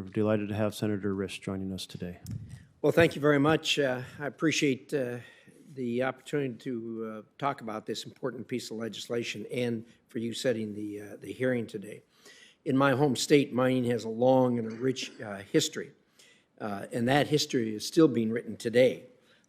we're delighted to have Senator Risch joining us today. Well, thank you very much. I appreciate the opportunity to talk about this important piece of legislation and for you setting the hearing today. In my home state, mining has a long and a rich history, and that history is still being written today.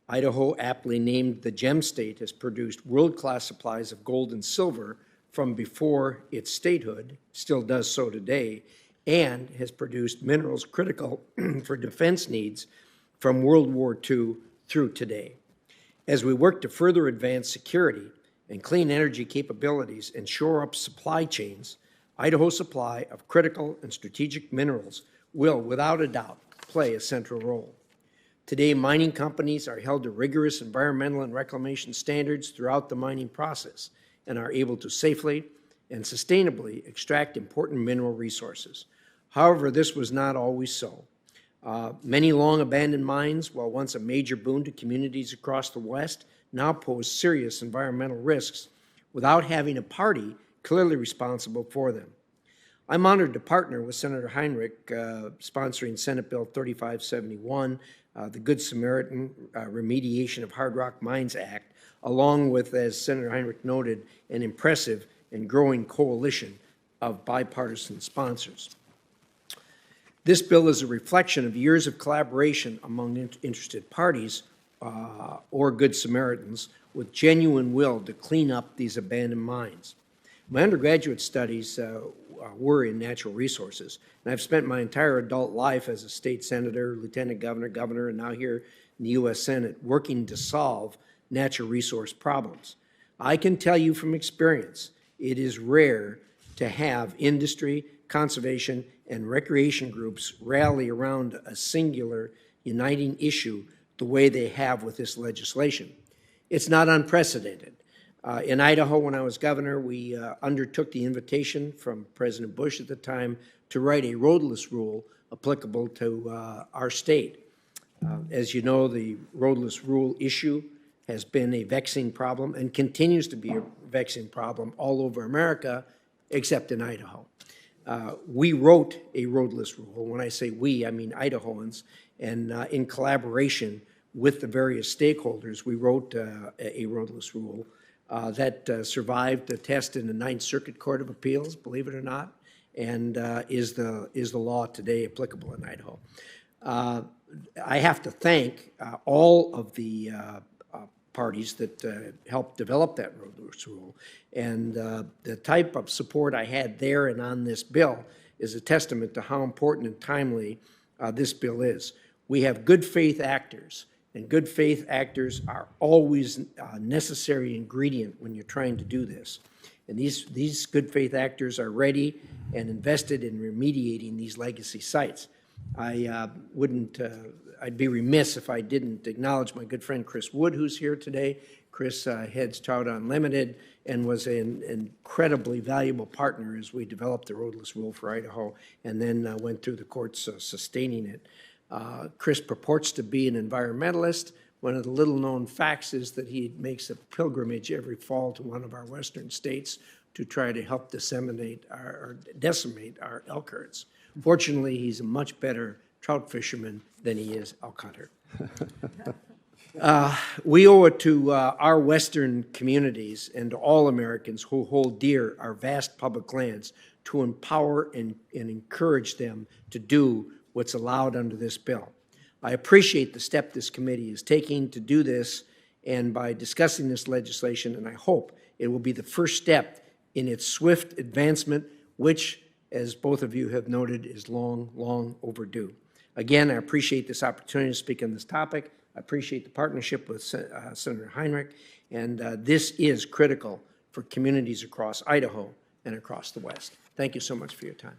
Idaho, aptly named the Gem State, has produced world-class supplies of gold and silver from before its statehood, still does so today, and has produced minerals critical for defense needs from World War II through today. As we work to further advance security and clean energy capabilities and shore up supply chains, Idaho's supply of critical and strategic minerals will, without a doubt, play a central role. Today, mining companies are held to rigorous environmental and reclamation standards throughout the mining process and are able to safely and sustainably extract important mineral resources. However, this was not always so. Many long-abandoned mines, while once a major boon to communities across the West, now pose serious environmental risks without having a party clearly responsible for them. I'm honored to partner with Senator Heinrich sponsoring Senate Bill 3571, the Good Samaritan Remediation of Hard Rock Mines Act, along with, as Senator Heinrich noted, an impressive and growing coalition of bipartisan sponsors. This bill is a reflection of years of collaboration among interested parties or Good Samaritans with genuine will to clean up these abandoned mines. My undergraduate studies were in natural resources, and I've spent my entire adult life as a state senator, lieutenant governor, governor, and now here in the U.S. Senate working to solve natural resource problems. I can tell you from experience, it is rare to have industry, conservation, and recreation groups rally around a singular uniting issue the way they have with this legislation. It's not unprecedented. In Idaho, when I was governor, we undertook the invitation from President Bush at the time to write a roadless rule applicable to our state. As you know, the roadless rule issue has been a vexing problem and continues to be a vexing problem all over America, except in Idaho. We wrote a roadless rule. When I say we, I mean Idahoans, and in collaboration with the various stakeholders, we wrote a roadless rule that survived the test in the Ninth Circuit Court of Appeals, believe it or not, and is the law today applicable in Idaho. I have to thank all of the parties that helped develop that roadless rule, and the type of support I had there and on this bill is a testament to how important and timely this bill is. We have good faith actors, and good faith actors are always a necessary ingredient when you're trying to do this. And these good faith actors are ready and invested in remediating these legacy sites. I'd be remiss if I didn't acknowledge my good friend Chris Wood, who's here today. Chris heads Trout Unlimited and was an incredibly valuable partner as we developed the roadless rule for Idaho and then went through the courts sustaining it. Chris purports to be an environmentalist. One of the little-known facts is that he makes a pilgrimage every fall to one of our western states to try to help decimate or decimate our elk herds. Fortunately, he's a much better trout fisherman than he is elk hunter. We owe it to our western communities and to all Americans who hold dear our vast public lands to empower and encourage them to do what's allowed under this bill. I appreciate the step this committee is taking to do this and by discussing this legislation, and I hope it will be the first step in its swift advancement, which, as both of you have noted, is long, long overdue. Again, I appreciate this opportunity to speak on this topic. I appreciate the partnership with Senator Heinrich, and this is critical for communities across Idaho and across the West. Thank you so much for your time.